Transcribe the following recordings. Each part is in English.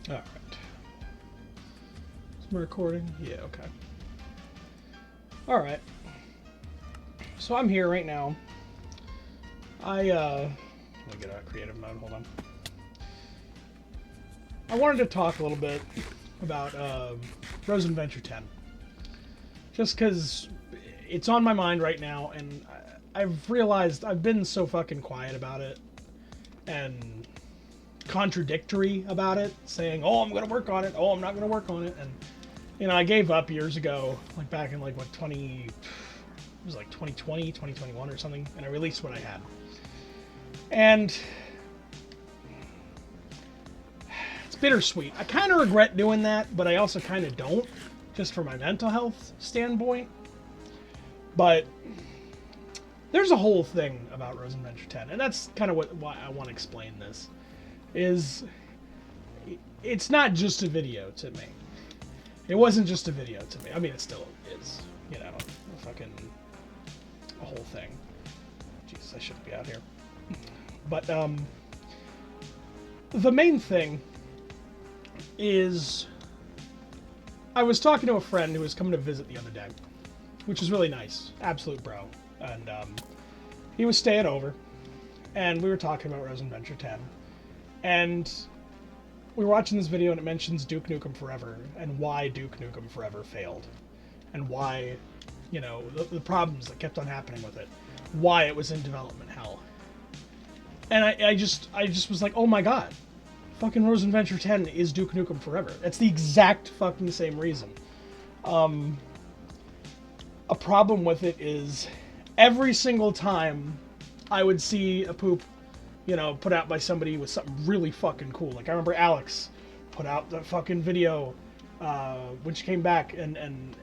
Alright. Is my recording? Yeah, okay. Alright. So I'm here right now. Let me get a creative mode, hold on. I wanted to talk a little bit about Rosen Venture 10. Just because it's on my mind right now, and I've realized I've been so fucking quiet about it. And contradictory about it, saying, oh, I'm going to work on it, oh, I'm not going to work on it, and, you know, I gave up years ago, like back in, like, what, 2020, 2021 or something, and I released what I had. And it's bittersweet. I kind of regret doing that, but I also kind of don't, just for my mental health standpoint. But there's a whole thing about Rosen Venture 10, and that's kind of why I want to explain this. Is it's not just a video to me. It wasn't just a video to me. I mean, it still is, you know, a whole thing. Jesus, I shouldn't be out here. But the main thing is I was talking to a friend who was coming to visit the other day, which is really nice. Absolute bro. And he was staying over, and we were talking about Rosen Venture 10. And we were watching this video, and it mentions Duke Nukem Forever, and why Duke Nukem Forever failed. And why, you know, the problems that kept on happening with it. Why it was in development hell. And I just was like, oh my god. Fucking Rosen Venture 10 is Duke Nukem Forever. That's the exact fucking same reason. A problem with it is every single time I would see a poop, you know, put out by somebody with something really fucking cool. Like, I remember Alex put out the fucking video when she came back and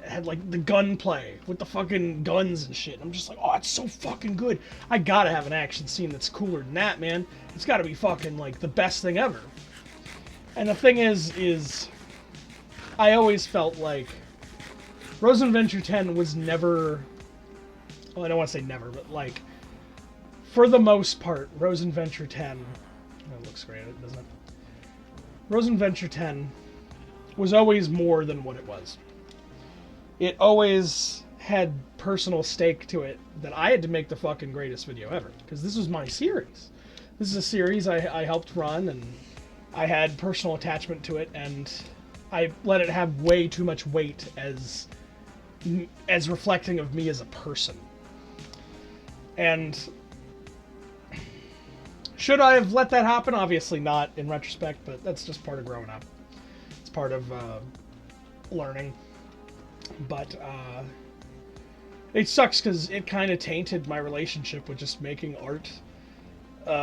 had, like, the gunplay with the fucking guns and shit. I'm just like, oh, it's so fucking good. I gotta have an action scene that's cooler than that, man. It's gotta be fucking, like, the best thing ever. And the thing is I always felt like Rosen Venture 10 was never... Well, I don't want to say never, but, like, for the most part, Rosen Venture 10... That looks great, doesn't it? Rosen Venture 10 was always more than what it was. It always had personal stake to it that I had to make the fucking greatest video ever. Because this was my series. This is a series I helped run, and I had personal attachment to it, and I let it have way too much weight as reflecting of me as a person. And should I have let that happen? Obviously not, in retrospect, but that's just part of growing up. It's part of learning. But it sucks because it kind of tainted my relationship with just making art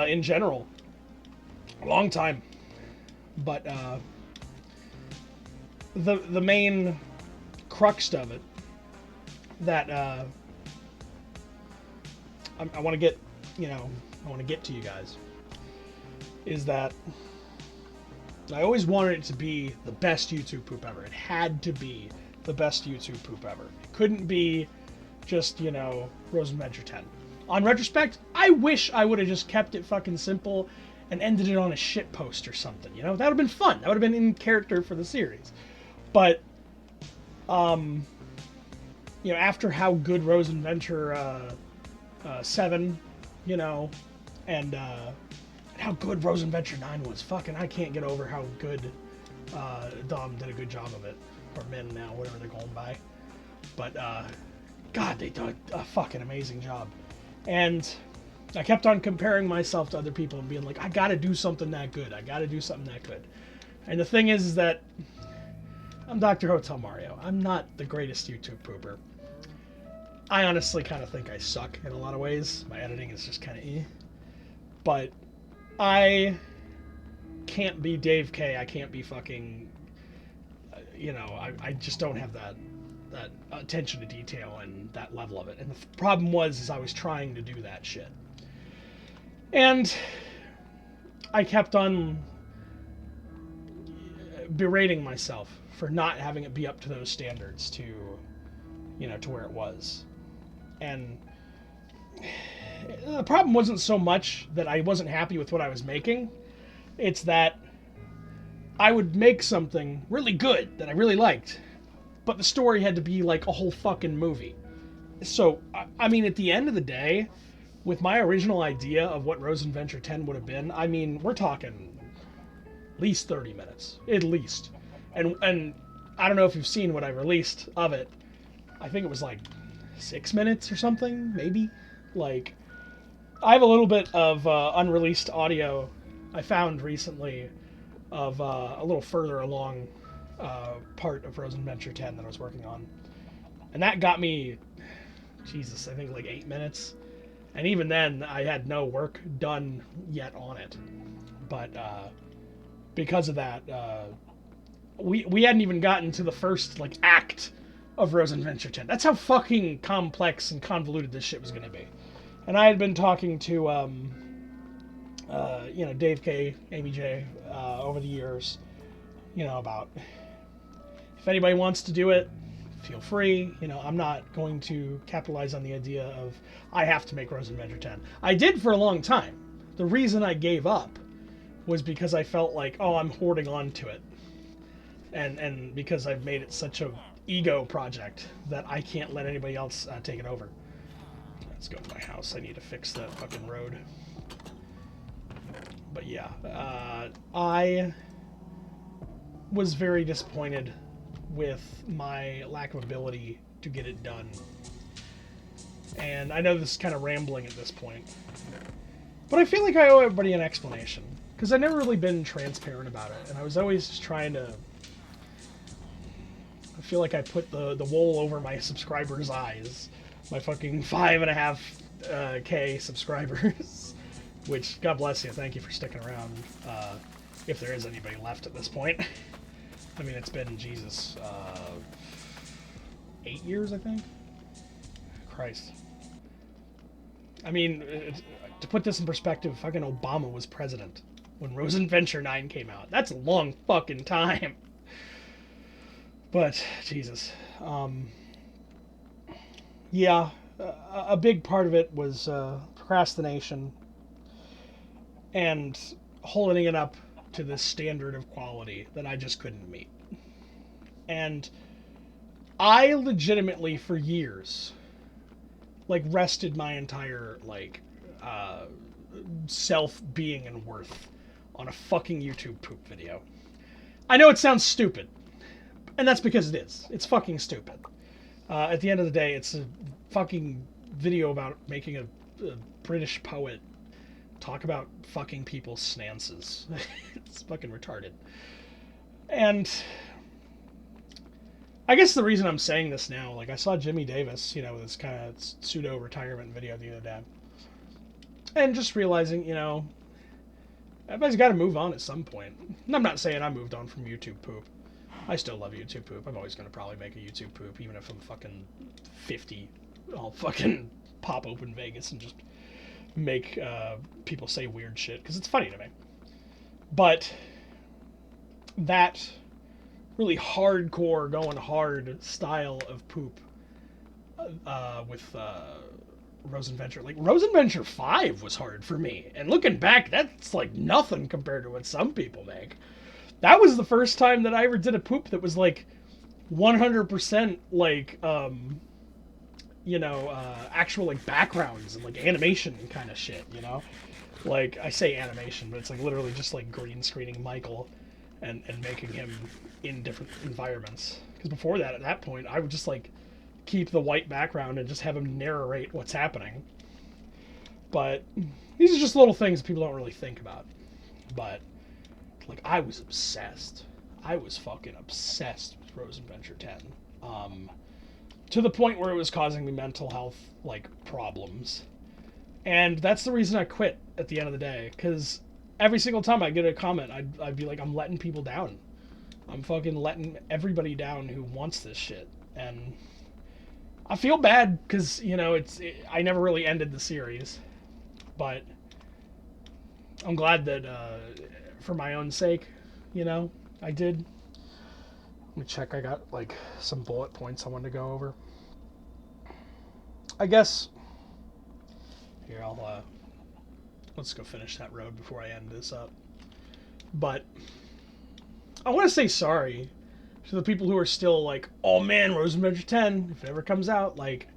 in general. A long time. But the main crux of it that I want to get, you know, I want to get to you guys, is that I always wanted it to be the best YouTube poop ever. It had to be the best YouTube poop ever. It couldn't be just, you know, Rosen Venture 10. On retrospect, I wish I would have just kept it fucking simple and ended it on a shit post or something, you know? That would have been fun. That would have been in character for the series. But, you know, after how good Rosen Venture 7, you know, and how good Rosen Venture 9 was. Fucking, I can't get over how good Dom did a good job of it. Or Min now, whatever they're going by. But, God, they did a fucking amazing job. And I kept on comparing myself to other people and being like, I gotta do something that good. I gotta do something that good. And the thing is that I'm DrHotelMario. I'm not the greatest YouTube pooper. I honestly kind of think I suck in a lot of ways. My editing is just kind of eh. But I can't be Dave K. I can't be fucking, you know, I just don't have that attention to detail and that level of it. And the problem is I was trying to do that shit. And I kept on berating myself for not having it be up to those standards to, you know, to where it was. And the problem wasn't so much that I wasn't happy with what I was making. It's that I would make something really good that I really liked, but the story had to be like a whole fucking movie. So, I mean, at the end of the day, with my original idea of what Rosen Venture 10 would have been, I mean, we're talking at least 30 minutes. At least. And I don't know if you've seen what I released of it. I think it was like 6 minutes or something, maybe. Like, I have a little bit of unreleased audio I found recently of a little further along part of Rosen Venture 10 that I was working on. And that got me, Jesus, I think like 8 minutes. And even then, I had no work done yet on it. But because of that, we hadn't even gotten to the first like act of Rosen Venture 10. That's how fucking complex and convoluted this shit was going to be. And I had been talking to, Dave K, Amy J, over the years, about if anybody wants to do it, feel free. I'm not going to capitalize on the idea of I have to make Rosen Venture 10. I did for a long time. The reason I gave up was because I felt like, oh, I'm hoarding on to it. And because I've made it such a ego project that I can't let anybody else take it over. Let's go to my house. I need to fix that fucking road. But yeah, I was very disappointed with my lack of ability to get it done. And I know this is kind of rambling at this point, but I feel like I owe everybody an explanation, because I've never really been transparent about it, and I was always just trying to... I feel like I put the wool over my subscribers' eyes. My fucking 5.5K subscribers. Which, God bless you, thank you for sticking around. If there is anybody left at this point. I mean, it's been, Jesus, 8 years, I think? Christ. I mean, to put this in perspective, fucking Obama was president when Rosen Venture 9 came out. That's a long fucking time. But, Jesus. Yeah, a big part of it was procrastination and holding it up to this standard of quality that I just couldn't meet. And I legitimately, for years, rested my entire, self-being and worth on a fucking YouTube poop video. I know it sounds stupid, and that's because it is. It's fucking stupid. At the end of the day, it's a fucking video about making a British poet talk about fucking people's snances. It's fucking retarded. And I guess the reason I'm saying this now, I saw Jimmy Davis, with this kind of pseudo-retirement video the other day. And just realizing, everybody's got to move on at some point. And I'm not saying I moved on from YouTube poop. I still love YouTube poop. I'm always going to probably make a YouTube poop, even if I'm fucking 50. I'll fucking pop open Vegas and just make people say weird shit, because it's funny to me. But that really hardcore, going hard style of poop with Rosen Venture. Rosen Venture 5 was hard for me. And looking back, that's nothing compared to what some people make. That was the first time that I ever did a poop that was 100% actual backgrounds and animation kind of shit, I say animation, but it's literally just green screening Michael and making him in different environments. Because before that, at that point, I would just keep the white background and just have him narrate what's happening. But these are just little things people don't really think about. But I was obsessed. I was fucking obsessed with Rosen Venture 10. To the point where it was causing me mental health, problems. And that's the reason I quit at the end of the day. Because every single time I get a comment, I'd be like, I'm letting people down. I'm fucking letting everybody down who wants this shit. And I feel bad because, I never really ended the series. But I'm glad that, for my own sake, I did. Let me check. I got some bullet points I wanted to go over. I guess here I'll let's go finish that road before I end this up. But I want to say sorry to the people who are still like, oh man, Rosen Adventure 10, if it ever comes out, like,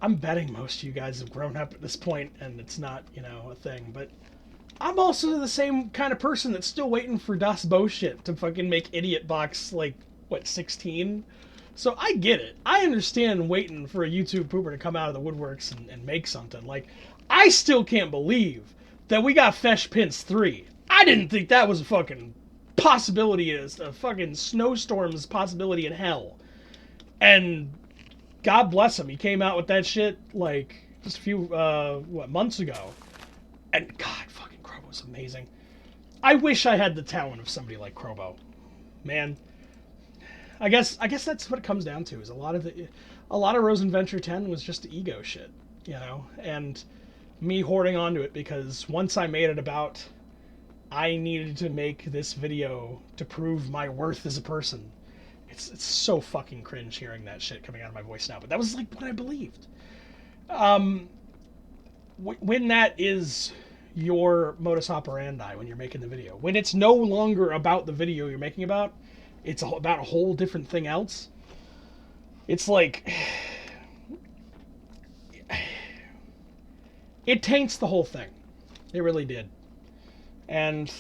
I'm betting most of you guys have grown up at this point and it's not, you know, a thing. But I'm also the same kind of person that's still waiting for Das Bullshit to fucking make Idiot Box, like, what, 16? So I get it. I understand waiting for a YouTube pooper to come out of the woodworks and make something. Like, I still can't believe that we got Fesh Pins 3. I didn't think that was a fucking possibility, as a fucking snowstorm's possibility in hell. And God bless him, he came out with that shit, like, just a few, months ago. And God, fucking Crobo's amazing. I wish I had the talent of somebody like Crobo. Man, I guess that's what it comes down to. Is a lot of Rosen Venture 10 was just ego shit, you know, and me hoarding onto it because once I made it about I needed to make this video to prove my worth as a person. It's so fucking cringe hearing that shit coming out of my voice now, but that was like what I believed. When that is your modus operandi when you're making the video, when it's no longer about the video you're making about, it's about a whole different thing else. It's like it taints the whole thing. It really did. And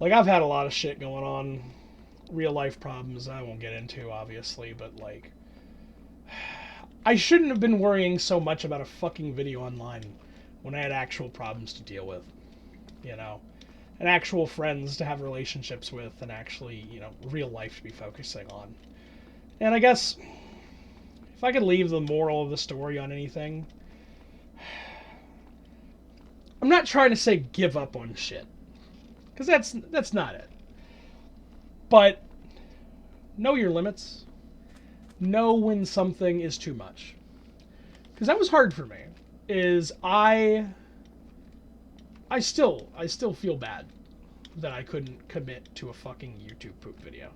like I've had a lot of shit going on, real life problems I won't get into obviously, but like I shouldn't have been worrying so much about a fucking video online when I had actual problems to deal with, you know, and actual friends to have relationships with, and actually, you know, real life to be focusing on. And I guess if I could leave the moral of the story on anything, I'm not trying to say give up on shit, because that's not it. But know your limits. Know when something is too much. Because that was hard for me. Is I still feel bad that I couldn't commit to a fucking YouTube poop video.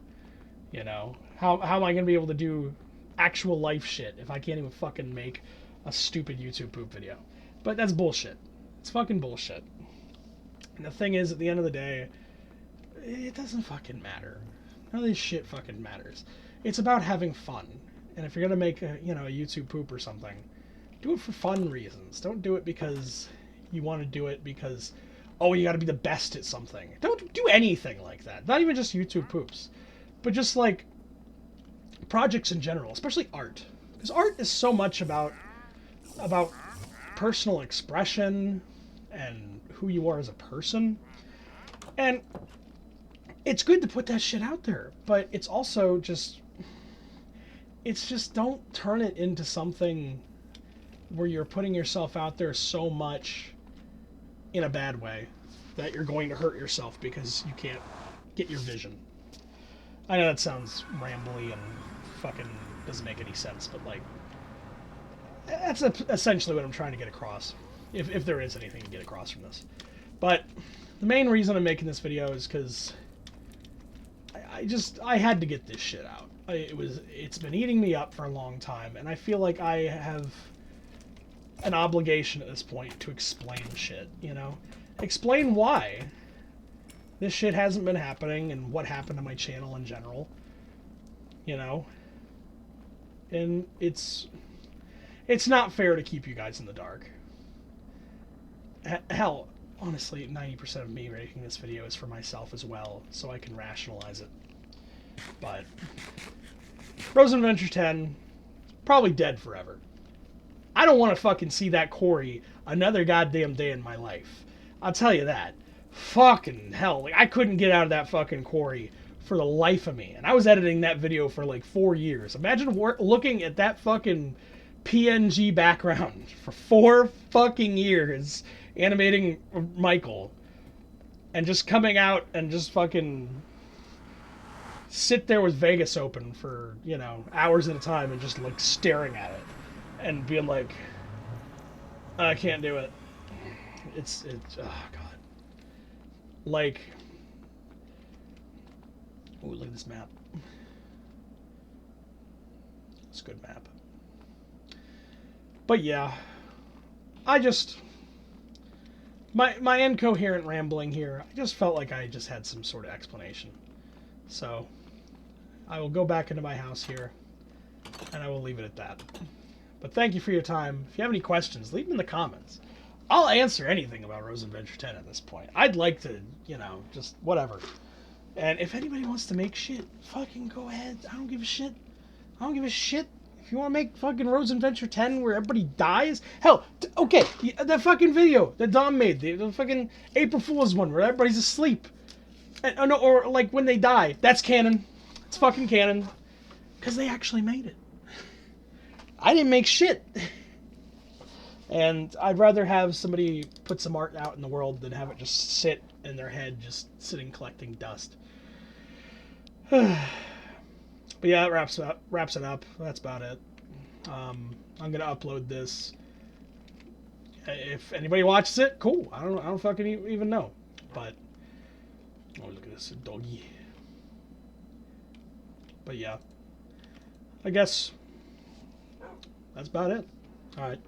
You know? How am I going to be able to do actual life shit if I can't even fucking make a stupid YouTube poop video? But that's bullshit. It's fucking bullshit. And the thing is, at the end of the day, it doesn't fucking matter. None of this shit fucking matters. It's about having fun. And if you're gonna make a, you know, a YouTube poop or something, do it for fun reasons. Don't do it because you want to do it because, oh, you got to be the best at something. Don't do anything like that. Not even just YouTube poops, but just like projects in general, especially art. Because art is so much about personal expression and who you are as a person. And it's good to put that shit out there, but it's also just don't turn it into something where you're putting yourself out there so much in a bad way that you're going to hurt yourself because you can't get your vision. I know that sounds rambly and fucking doesn't make any sense, but like that's essentially what I'm trying to get across, if there is anything to get across from this. But the main reason I'm making this video is because I had to get this shit out. It's been eating me up for a long time, and I feel like I have an obligation at this point to explain shit, you know? Explain why this shit hasn't been happening and what happened to my channel in general, you know? And it's not fair to keep you guys in the dark. Hell, honestly, 90% of me making this video is for myself as well, so I can rationalize it. But Rosen Adventure 10, probably dead forever. I don't want to fucking see that Corey another goddamn day in my life. I'll tell you that. Fucking hell. Like, I couldn't get out of that fucking Corey for the life of me. And I was editing that video for like 4 years. Imagine looking at that fucking PNG background for 4 fucking years, animating Michael, and just coming out and just fucking sit there with Vegas open for, you know, hours at a time and just like staring at it and being like, I can't do it. It's oh god. Like, ooh, look at this map. It's a good map. But yeah, my incoherent rambling here, I just felt like I just had some sort of explanation. So I will go back into my house here, and I will leave it at that. But thank you for your time. If you have any questions, leave them in the comments. I'll answer anything about Rosen Venture 10 at this point. I'd like to, you know, just whatever. And if anybody wants to make shit, fucking go ahead. I don't give a shit. I don't give a shit. If you want to make fucking Rosen Venture 10 where everybody dies, hell, okay, the fucking video that Dom made, the fucking April Fool's one where everybody's asleep. And, or like when they die, that's canon. It's fucking canon. Because they actually made it. I didn't make shit. And I'd rather have somebody put some art out in the world than have it just sit in their head, just sitting collecting dust. But yeah, that wraps it up. That's about it. I'm gonna upload this. If anybody watches it, cool. I don't fucking even know. But oh, look at this doggy. But yeah, I guess that's about it. All right.